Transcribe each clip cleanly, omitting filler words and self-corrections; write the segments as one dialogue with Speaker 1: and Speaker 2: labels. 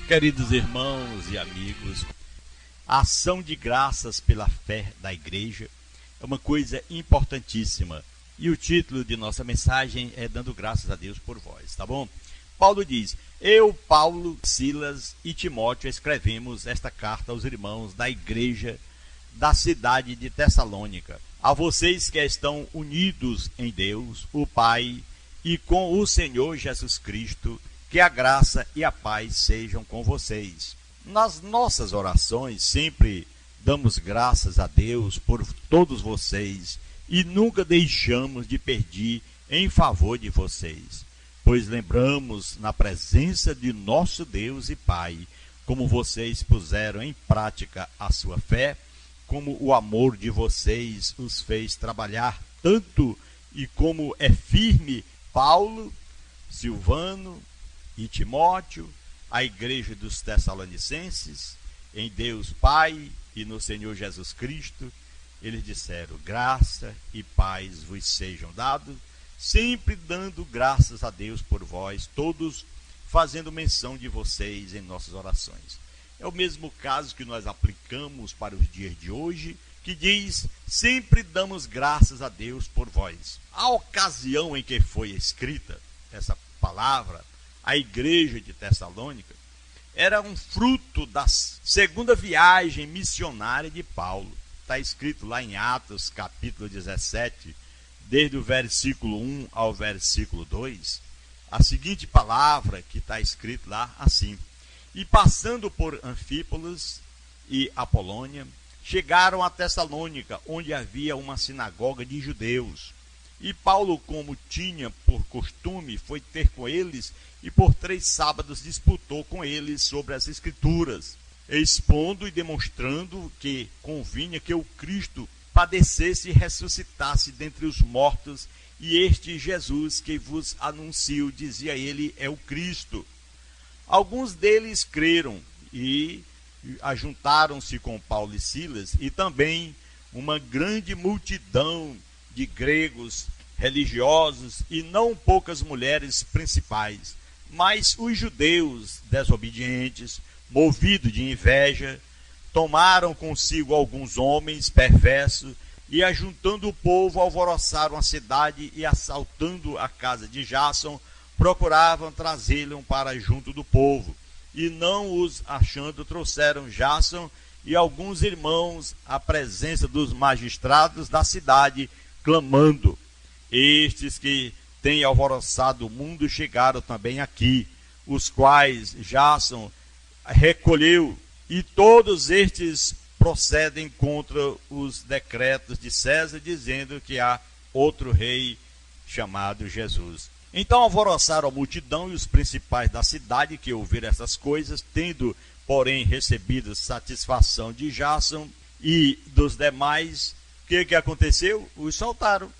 Speaker 1: Queridos irmãos e amigos, a ação de graças pela fé da igreja é uma coisa importantíssima. E o título de nossa mensagem é Dando Graças a Deus por Vós, tá bom? Paulo diz: eu, Paulo, Silas e Timóteo escrevemos esta carta aos irmãos da igreja da cidade de Tessalônica, a vocês que estão unidos em Deus, o Pai, e com o Senhor Jesus Cristo, que a graça e a paz sejam com vocês. Nas nossas orações sempre damos graças a Deus por todos vocês e nunca deixamos de pedir em favor de vocês, pois lembramos na presença de nosso Deus e Pai como vocês puseram em prática a sua fé, como o amor de vocês os fez trabalhar tanto e como é firme Paulo, Silvano e Timóteo, a igreja dos Tessalonicenses, em Deus Pai e no Senhor Jesus Cristo. Eles disseram: graça e paz vos sejam dados, sempre dando graças a Deus por vós, todos fazendo menção de vocês em nossas orações. É o mesmo caso que nós aplicamos para os dias de hoje, que diz: sempre damos graças a Deus por vós. A ocasião em que foi escrita essa palavra, a igreja de Tessalônica, era um fruto da segunda viagem missionária de Paulo. Está escrito lá em Atos, capítulo 17, desde o versículo 1 ao versículo 2, a seguinte palavra que está escrito lá assim: e passando por Anfípolis e Apolônia, chegaram a Tessalônica, onde havia uma sinagoga de judeus. E Paulo, como tinha por costume, foi ter com eles e por 3 sábados disputou com eles sobre as Escrituras, expondo e demonstrando que convinha que o Cristo padecesse e ressuscitasse dentre os mortos, e este Jesus que vos anuncio, dizia ele, é o Cristo. Alguns deles creram e ajuntaram-se com Paulo e Silas, e também uma grande multidão de gregos religiosos e não poucas mulheres principais. Mas os judeus desobedientes, movidos de inveja, tomaram consigo alguns homens perversos e, ajuntando o povo, alvoroçaram a cidade e, assaltando a casa de Jason, procuravam trazê-lo para junto do povo. E não os achando, trouxeram Jason e alguns irmãos à presença dos magistrados da cidade, clamando: estes que têm alvoroçado o mundo chegaram também aqui, os quais Jason recolheu, e todos estes procedem contra os decretos de César, dizendo que há outro rei chamado Jesus. Então alvoroçaram a multidão e os principais da cidade, que ouviram essas coisas, tendo, porém, recebido satisfação de Jason e dos demais, o que aconteceu? Os soltaram.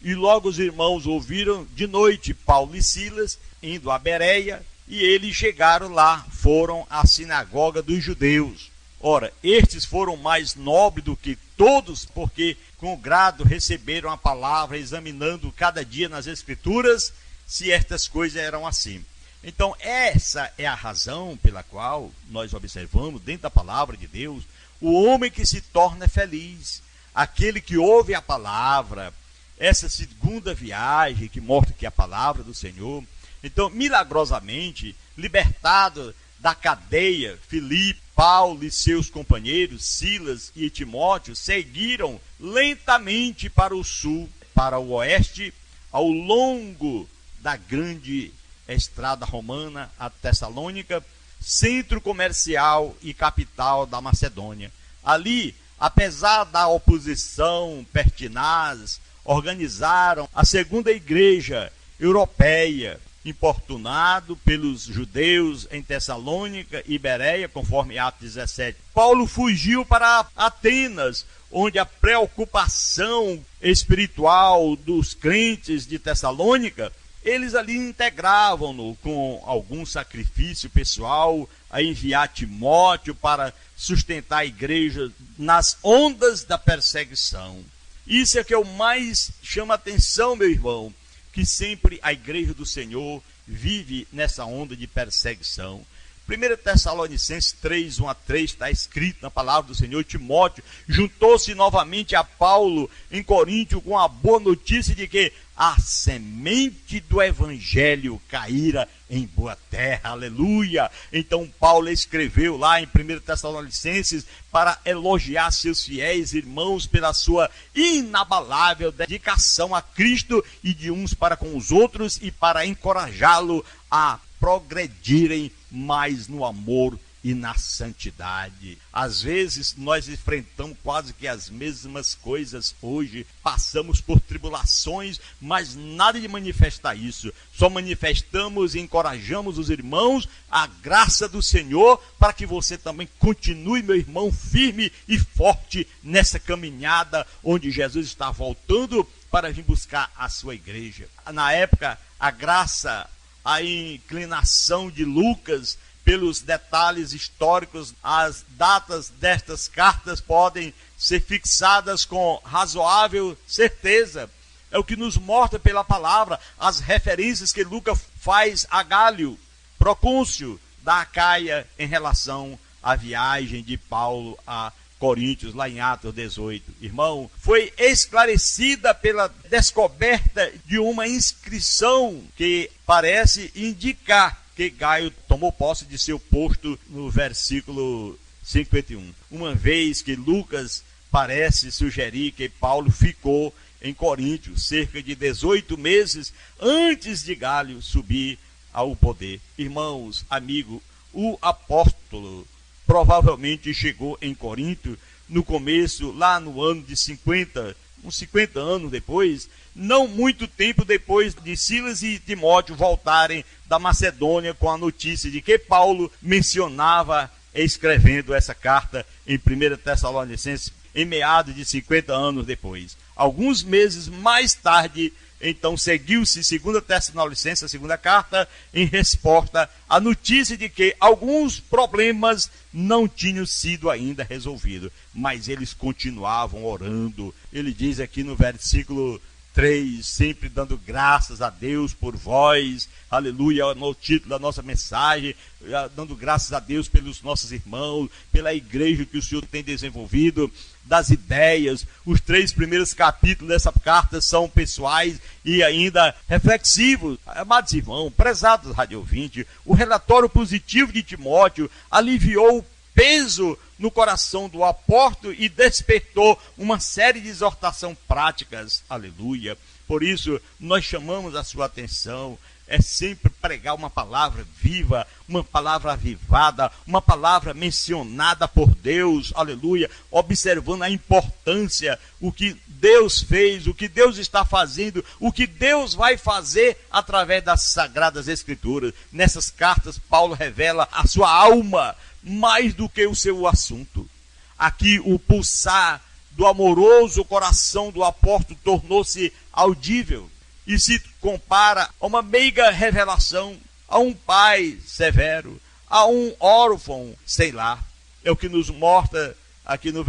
Speaker 1: E logo os irmãos ouviram de noite Paulo e Silas indo a Bereia, e eles chegaram lá, foram à sinagoga dos judeus. Ora, estes foram mais nobres do que todos, porque com grado receberam a palavra, examinando cada dia nas Escrituras se estas coisas eram assim. Então, essa é a razão pela qual nós observamos dentro da palavra de Deus o homem que se torna feliz, aquele que ouve a palavra, essa segunda viagem que mostra que é a palavra do Senhor. Então, milagrosamente, libertado da cadeia, Filipe, Paulo e seus companheiros, Silas e Timóteo, seguiram lentamente para o sul, para o oeste, ao longo da grande estrada romana a Tessalônica, centro comercial e capital da Macedônia. Ali, apesar da oposição pertinaz, organizaram a segunda igreja europeia, importunado pelos judeus em Tessalônica e Bereia, conforme Atos 17. Paulo fugiu para Atenas, onde a preocupação espiritual dos crentes de Tessalônica, eles ali integravam-no com algum sacrifício pessoal, a enviar Timóteo para sustentar a igreja nas ondas da perseguição. Isso é que eu mais chamo a atenção, meu irmão, que sempre a igreja do Senhor vive nessa onda de perseguição. 1 Tessalonicenses 3, 1 a 3, está escrito na palavra do Senhor: Timóteo juntou-se novamente a Paulo em Coríntio com a boa notícia de que a semente do evangelho caíra em boa terra, aleluia. Então Paulo escreveu lá em 1 Tessalonicenses para elogiar seus fiéis irmãos pela sua inabalável dedicação a Cristo e de uns para com os outros, e para encorajá-lo a progredirem mais no amor e na santidade. Às vezes nós enfrentamos quase que as mesmas coisas hoje, passamos por tribulações, mas nada de manifestar isso. Só manifestamos e encorajamos os irmãos a graça do Senhor, para que você também continue, meu irmão, firme e forte nessa caminhada onde Jesus está voltando para vir buscar a sua igreja. Na época, a graça, a inclinação de Lucas pelos detalhes históricos, as datas destas cartas podem ser fixadas com razoável certeza. É o que nos mostra pela palavra, as referências que Lucas faz a Gálio, procônsul da Acaia, em relação à viagem de Paulo a Coríntios, lá em Atos 18. Irmão, foi esclarecida pela descoberta de uma inscrição que parece indicar que Gaio tomou posse de seu posto no versículo 51. Uma vez que Lucas parece sugerir que Paulo ficou em Coríntio cerca de 18 meses antes de Gaio subir ao poder. Irmãos, amigo, o apóstolo provavelmente chegou em Corinto no começo, lá no ano de 50, uns 50 anos depois, não muito tempo depois de Silas e Timóteo voltarem da Macedônia com a notícia de que Paulo mencionava escrevendo essa carta em 1 Tessalonicenses, em meados de 50 anos depois. Alguns meses mais tarde, então, seguiu-se 2 Tessalonicenses, a segunda carta, em resposta à notícia de que alguns problemas não tinham sido ainda resolvidos, mas eles continuavam orando. Ele diz aqui no versículo 3, sempre dando graças a Deus por vós, aleluia, no título da nossa mensagem, dando graças a Deus pelos nossos irmãos, pela igreja que o Senhor tem desenvolvido, das ideias. Os 3 primeiros capítulos dessa carta são pessoais e ainda reflexivos. Amados irmãos, prezados radiovintes, o relatório positivo de Timóteo aliviou o peso no coração do apóstolo e despertou uma série de exortações práticas, aleluia. Por isso, nós chamamos a sua atenção, é sempre pregar uma palavra viva, uma palavra avivada, uma palavra mencionada por Deus, aleluia, observando a importância, o que Deus fez, o que Deus está fazendo, o que Deus vai fazer através das Sagradas Escrituras. Nessas cartas, Paulo revela a sua alma, mais do que o seu assunto. Aqui o pulsar do amoroso coração do apóstolo tornou-se audível e se compara a uma meiga revelação, a um pai severo, a um órfão, sei lá. É o que nos mostra aqui no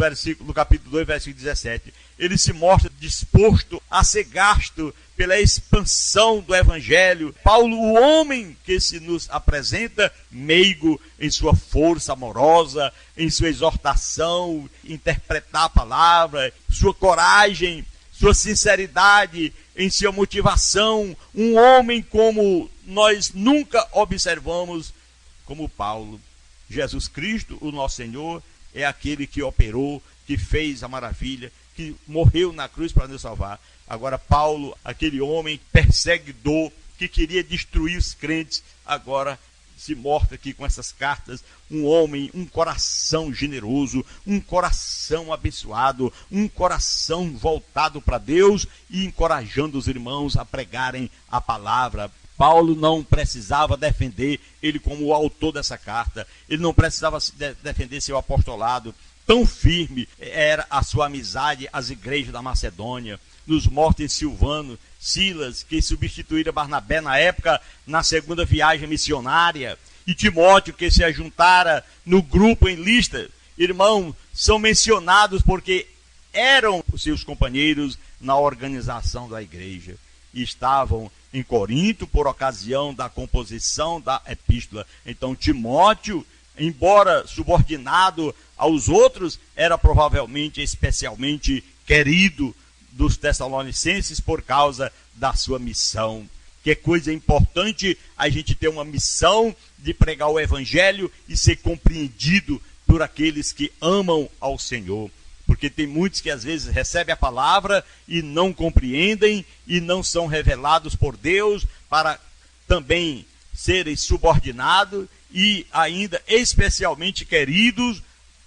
Speaker 1: capítulo 2, versículo 17. Ele se mostra disposto a ser gasto pela expansão do evangelho. Paulo, o homem que se nos apresenta, meigo em sua força amorosa, em sua exortação, interpretar a palavra, sua coragem, sua sinceridade, em sua motivação, um homem como nós nunca observamos como Paulo. Jesus Cristo, o nosso Senhor, é aquele que operou, que fez a maravilha, que morreu na cruz para nos salvar. Agora Paulo, aquele homem perseguidor, que queria destruir os crentes, agora se mostra aqui com essas cartas, um homem, um coração generoso, um coração abençoado, um coração voltado para Deus e encorajando os irmãos a pregarem a palavra. Paulo não precisava defender, ele como o autor dessa carta, ele não precisava defender seu apostolado. Tão firme era a sua amizade às igrejas da Macedônia. Nos mostra em Silvano, Silas, que substituíra Barnabé na época, na segunda viagem missionária, e Timóteo, que se ajuntara no grupo em Listra. Irmãos, são mencionados porque eram os seus companheiros na organização da igreja. estavam em Corinto por ocasião da composição da epístola. Então Timóteo, embora subordinado aos outros, era provavelmente especialmente querido dos Tessalonicenses por causa da sua missão. Que coisa importante a gente ter uma missão de pregar o evangelho e ser compreendido por aqueles que amam ao Senhor. Porque tem muitos que às vezes recebem a palavra e não compreendem e não são revelados por Deus para também serem subordinados e ainda especialmente queridos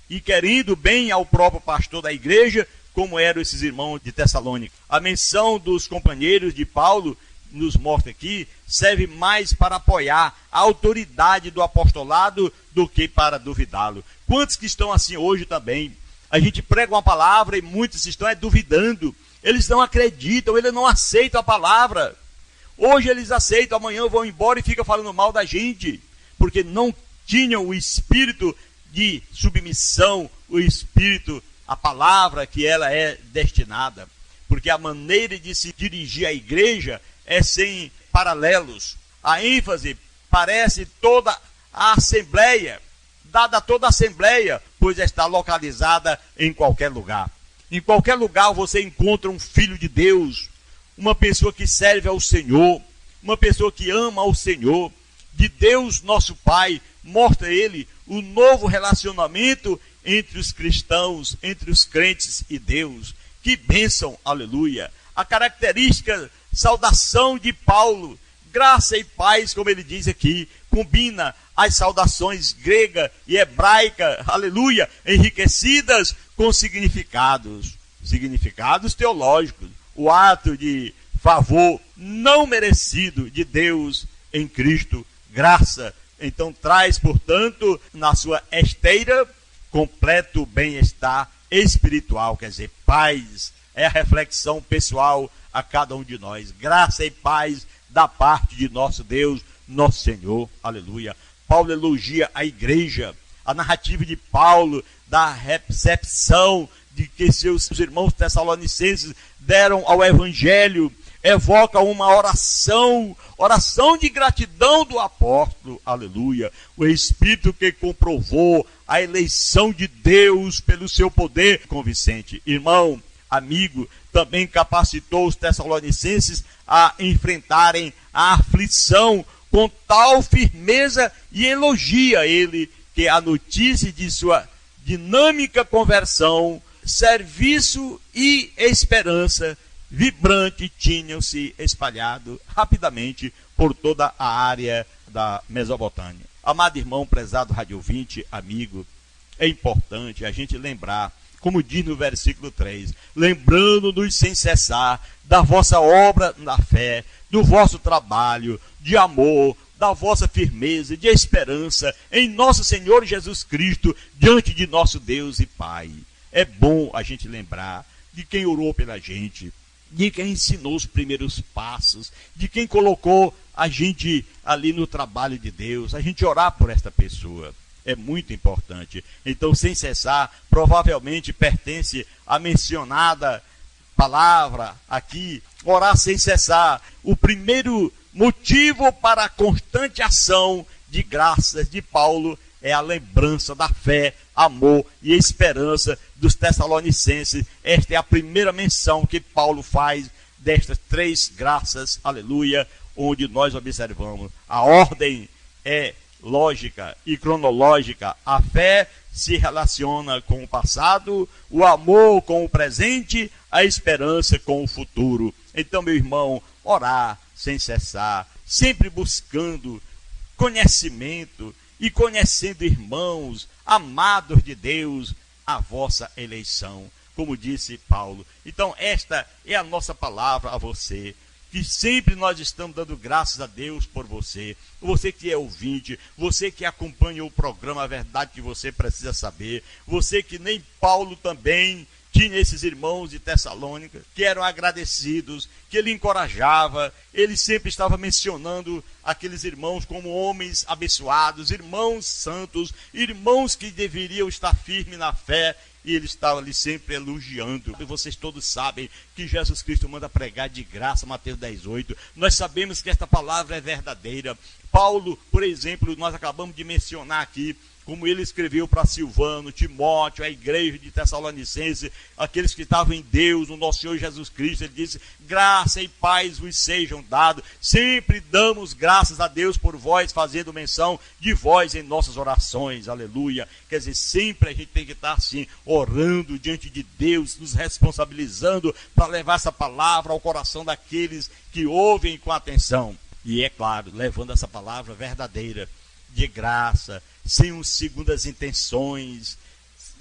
Speaker 1: e querendo bem ao próprio pastor da igreja, como eram esses irmãos de Tessalônica. A menção dos companheiros de Paulo nos mostra aqui, serve mais para apoiar a autoridade do apostolado do que para duvidá-lo. Quantos que estão assim hoje também? A gente prega uma palavra e muitos estão duvidando. Eles não acreditam, eles não aceitam a palavra. Hoje eles aceitam, amanhã vão embora e ficam falando mal da gente. Porque não tinham o espírito de submissão, o espírito, a palavra que ela é destinada. Porque a maneira de se dirigir à igreja é sem paralelos. A ênfase parece toda a assembleia, dada toda a assembleia, pois está localizada em qualquer lugar. Em qualquer lugar você encontra um filho de Deus, uma pessoa que serve ao Senhor, uma pessoa que ama ao Senhor. De Deus, nosso Pai, mostra ele o novo relacionamento entre os cristãos, entre os crentes e Deus. Que bênção, aleluia! A característica, saudação de Paulo, graça e paz, como ele diz aqui, combina as saudações grega e hebraica, aleluia, enriquecidas com significados teológicos. O ato de favor não merecido de Deus em Cristo, graça, então traz, portanto, na sua esteira, completo bem-estar espiritual, quer dizer, paz, é a reflexão pessoal a cada um de nós, graça e paz da parte de nosso Deus, nosso Senhor, aleluia. Paulo elogia a igreja, a narrativa de Paulo, da recepção de que seus irmãos tessalonicenses deram ao evangelho, evoca uma oração de gratidão do apóstolo, aleluia. O Espírito que comprovou a eleição de Deus pelo seu poder convincente. Irmão, amigo, também capacitou os tessalonicenses a enfrentarem a aflição com tal firmeza e elogia ele que a notícia de sua dinâmica conversão, serviço e esperança vibrante tinham se espalhado rapidamente por toda a área da Mesopotâmia. Amado irmão, prezado rádio ouvinte, amigo, é importante a gente lembrar, como diz no versículo 3, lembrando-nos sem cessar da vossa obra na fé, do vosso trabalho, de amor, da vossa firmeza, de esperança em nosso Senhor Jesus Cristo, diante de nosso Deus e Pai. É bom a gente lembrar de quem orou pela gente, de quem ensinou os primeiros passos, de quem colocou a gente ali no trabalho de Deus, a gente orar por esta pessoa. É muito importante. Então, sem cessar, provavelmente pertence à mencionada palavra aqui, orar sem cessar. O primeiro motivo para a constante ação de graças de Paulo é a lembrança da fé, amor e esperança dos tessalonicenses. Esta é a primeira menção que Paulo faz destas três graças, aleluia, onde nós observamos. A ordem é lógica e cronológica. A fé se relaciona com o passado, o amor com o presente, a esperança com o futuro. Então, meu irmão, orar sem cessar, sempre buscando conhecimento e conhecendo irmãos, amados de Deus, a vossa eleição, como disse Paulo. Então, esta é a nossa palavra a você, que sempre nós estamos dando graças a Deus por você, você que é ouvinte, você que acompanha o programa A Verdade que Você Precisa Saber, você que nem Paulo também tinha esses irmãos de Tessalônica, que eram agradecidos, que ele encorajava, ele sempre estava mencionando aqueles irmãos como homens abençoados, irmãos santos, irmãos que deveriam estar firmes na fé e ele estava ali sempre elogiando. E vocês todos sabem que Jesus Cristo manda pregar de graça, Mateus 10:8. Nós sabemos que esta palavra é verdadeira. Paulo, por exemplo, nós acabamos de mencionar aqui, como ele escreveu para Silvano, Timóteo, a igreja de Tessalonicense, aqueles que estavam em Deus, no nosso Senhor Jesus Cristo. Ele disse: graça e paz vos sejam dados. Sempre damos graças a Deus por vós, fazendo menção de vós em nossas orações. Aleluia. Quer dizer, sempre a gente tem que estar assim, orando diante de Deus, nos responsabilizando para levar essa palavra ao coração daqueles que ouvem com atenção. E é claro, levando essa palavra verdadeira, de graça, sem segundas intenções,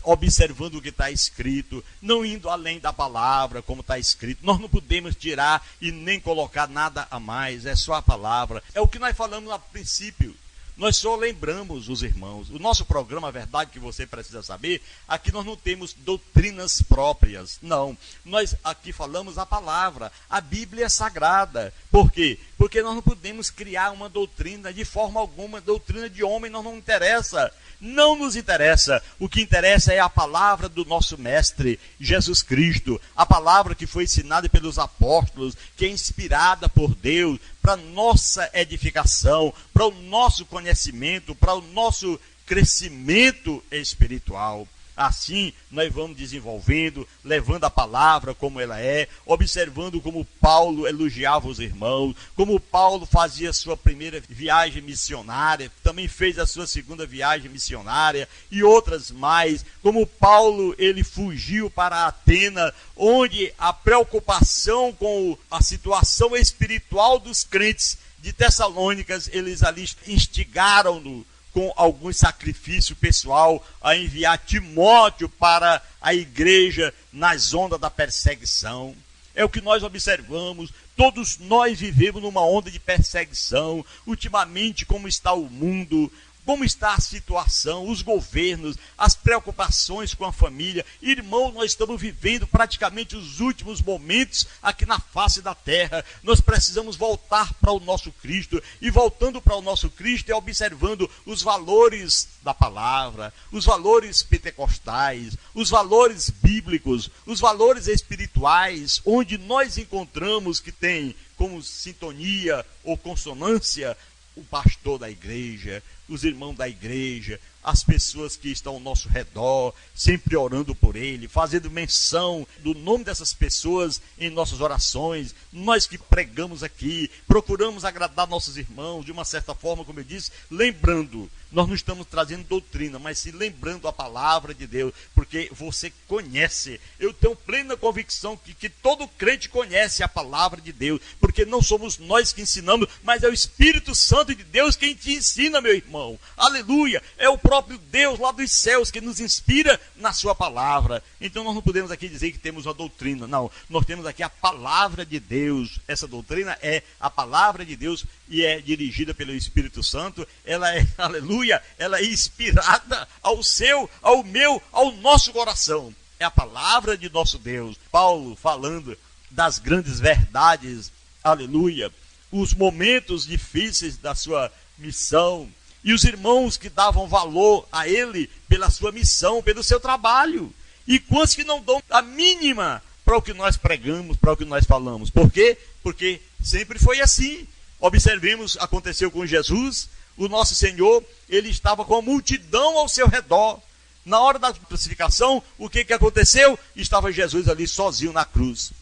Speaker 1: observando o que está escrito, não indo além da palavra como está escrito. Nós não podemos tirar e nem colocar nada a mais, é só a palavra. É o que nós falamos a princípio. Nós só lembramos os irmãos. O nosso programa, a verdade que você precisa saber, aqui nós não temos doutrinas próprias, não. Nós aqui falamos a palavra, a Bíblia é sagrada. Por quê? Porque nós não podemos criar uma doutrina de forma alguma. Doutrina de homem não interessa. Não nos interessa. O que interessa é a palavra do nosso mestre, Jesus Cristo. A palavra que foi ensinada pelos apóstolos, que é inspirada por Deus, para nossa edificação, para o nosso conhecimento, para o nosso crescimento espiritual. Assim, nós vamos desenvolvendo, levando a palavra como ela é, observando como Paulo elogiava os irmãos, como Paulo fazia a sua primeira viagem missionária, também fez a sua segunda viagem missionária e outras mais, como Paulo ele fugiu para Atenas, onde a preocupação com a situação espiritual dos crentes de Tessalônicas, eles ali instigaram-no com algum sacrifício pessoal a enviar Timóteo para a igreja nas ondas da perseguição. É o que nós observamos. Todos nós vivemos numa onda de perseguição. Ultimamente, como está o mundo, como está a situação, os governos, as preocupações com a família. Irmão, nós estamos vivendo praticamente os últimos momentos aqui na face da terra. Nós precisamos voltar para o nosso Cristo. E voltando para o nosso Cristo é observando os valores da palavra, os valores pentecostais, os valores bíblicos, os valores espirituais, onde nós encontramos que tem como sintonia ou consonância o pastor da igreja, os irmãos da igreja, as pessoas que estão ao nosso redor, sempre orando por ele, fazendo menção do nome dessas pessoas em nossas orações. Nós que pregamos aqui, procuramos agradar nossos irmãos de uma certa forma, como eu disse, lembrando. Nós não estamos trazendo doutrina, mas sim lembrando a palavra de Deus, porque você conhece. Eu tenho plena convicção que todo crente conhece a palavra de Deus, porque não somos nós que ensinamos, mas é o Espírito Santo de Deus quem te ensina, meu irmão. Aleluia! É o próprio Deus lá dos céus que nos inspira na sua palavra. Então nós não podemos aqui dizer que temos uma doutrina, não. Nós temos aqui a palavra de Deus. Essa doutrina é a palavra de Deus e é dirigida pelo Espírito Santo. Ela é, aleluia, ela é inspirada ao seu, ao meu, ao nosso coração. É a palavra de nosso Deus. Paulo falando das grandes verdades, aleluia, os momentos difíceis da sua missão, e os irmãos que davam valor a ele pela sua missão, pelo seu trabalho. E quantos que não dão a mínima para o que nós pregamos, para o que nós falamos. Por quê? Porque sempre foi assim. Observemos, aconteceu com Jesus, o nosso Senhor, ele estava com a multidão ao seu redor. Na hora da crucificação, o que aconteceu? Estava Jesus ali sozinho na cruz.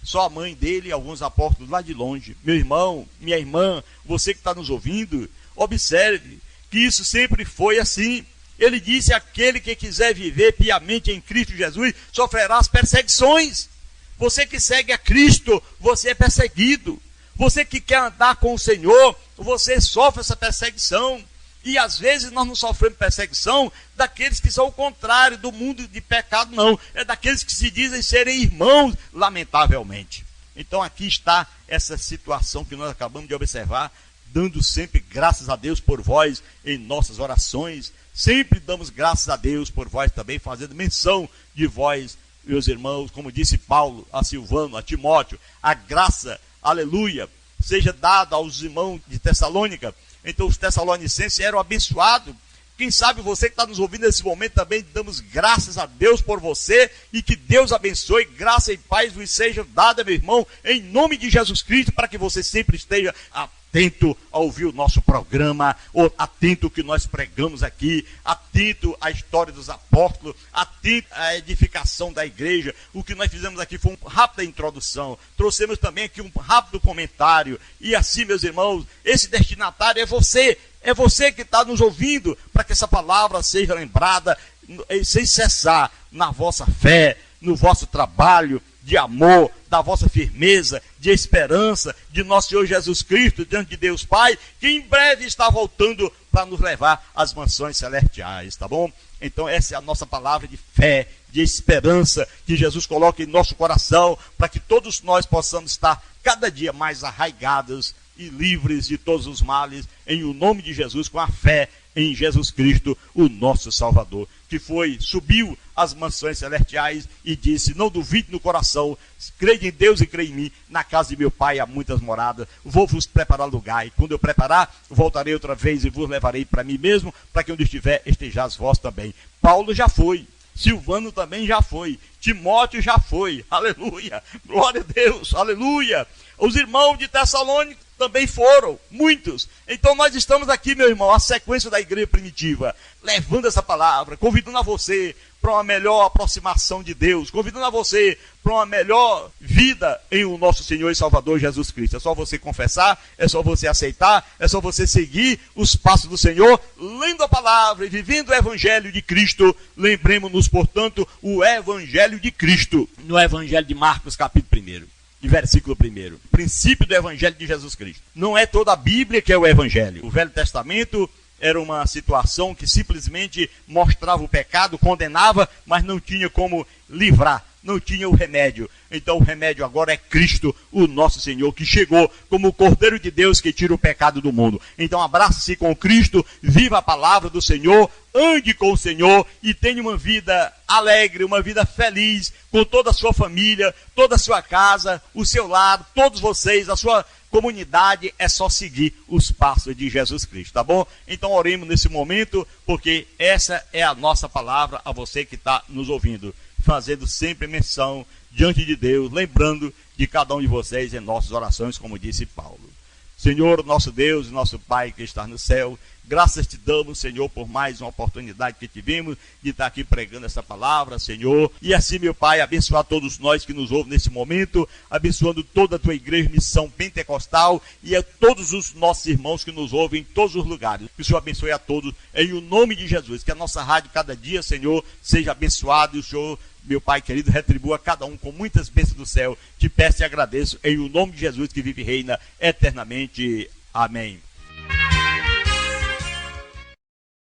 Speaker 1: Só a mãe dele e alguns apóstolos lá de longe. Meu irmão, minha irmã, você que está nos ouvindo, observe que isso sempre foi assim. Ele disse: aquele que quiser viver piamente em Cristo Jesus sofrerá as perseguições. Você que segue a Cristo, você é perseguido. Você que quer andar com o Senhor, você sofre essa perseguição. E às vezes nós não sofremos perseguição daqueles que são o contrário do mundo de pecado, não. É daqueles que se dizem serem irmãos, lamentavelmente. Então aqui está essa situação que nós acabamos de observar, dando sempre graças a Deus por vós em nossas orações. Sempre damos graças a Deus por vós também, fazendo menção de vós, meus irmãos, como disse Paulo a Silvano, a Timóteo, a graça, aleluia, seja dada aos irmãos de Tessalônica. Então os tessalonicenses eram abençoados Quem sabe você que está nos ouvindo nesse momento também, damos graças a Deus por você e que Deus abençoe, graça e paz vos seja dada, meu irmão, em nome de Jesus Cristo, para que você sempre esteja atento a ouvir o nosso programa, ou atento ao que nós pregamos aqui, atento à história dos apóstolos, atento à edificação da igreja. O que nós fizemos aqui foi uma rápida introdução, trouxemos também aqui um rápido comentário, e assim, meus irmãos, esse destinatário é você que está nos ouvindo, para que essa palavra seja lembrada sem cessar na vossa fé, no vosso trabalho de amor, da vossa firmeza, de esperança, de nosso Senhor Jesus Cristo, diante de Deus Pai, que em breve está voltando para nos levar às mansões celestiais, tá bom? Então essa é a nossa palavra de fé, de esperança, que Jesus coloca em nosso coração, para que todos nós possamos estar cada dia mais arraigados e livres de todos os males, em o nome de Jesus, com a fé em Jesus Cristo, o nosso Salvador, que subiu às mansões celestiais e disse: não duvide no coração, creia em Deus e creia em mim, na casa de meu Pai há muitas moradas, vou vos preparar lugar, e quando eu preparar, voltarei outra vez e vos levarei para mim mesmo, para que onde estiver, estejais vós também. Paulo já foi, Silvano também já foi, Timóteo já foi, aleluia, glória a Deus, aleluia. Os irmãos de Tessalônica também foram, muitos. Então nós estamos aqui, meu irmão, a sequência da igreja primitiva, levando essa palavra, convidando a você para uma melhor aproximação de Deus, convidando a você para uma melhor vida em o nosso Senhor e Salvador Jesus Cristo. É só você confessar, é só você aceitar, é só você seguir os passos do Senhor, lendo a palavra e vivendo o Evangelho de Cristo. Lembremos-nos, portanto, o Evangelho de Cristo, no Evangelho de Marcos, capítulo 1. De versículo 1, princípio do Evangelho de Jesus Cristo. Não é toda a Bíblia que é o Evangelho. O Velho Testamento era uma situação que simplesmente mostrava o pecado, condenava, mas não tinha como livrar, não tinha o remédio. Então o remédio agora é Cristo, o nosso Senhor, que chegou como o Cordeiro de Deus que tira o pecado do mundo. Então abrace-se com Cristo, viva a palavra do Senhor, ande com o Senhor e tenha uma vida alegre, uma vida feliz, com toda a sua família, toda a sua casa, o seu lar, todos vocês, a sua comunidade. É só seguir os passos de Jesus Cristo, tá bom? Então oremos nesse momento, porque essa é a nossa palavra a você que está nos ouvindo, fazendo sempre menção diante de Deus, lembrando de cada um de vocês em nossas orações, como disse Paulo. Senhor, nosso Deus e nosso Pai que está no céu, graças te damos, Senhor, por mais uma oportunidade que tivemos de estar aqui pregando essa palavra, Senhor. E assim, meu Pai, abençoar todos nós que nos ouvem nesse momento, abençoando toda a tua igreja, missão pentecostal, e a todos os nossos irmãos que nos ouvem em todos os lugares. Que o Senhor abençoe a todos, em o nome de Jesus. Que a nossa rádio, cada dia, Senhor, seja abençoada, e o Senhor, meu Pai querido, retribua a cada um com muitas bênçãos do céu. Te peço e agradeço, em o nome de Jesus, que vive e reina eternamente. Amém.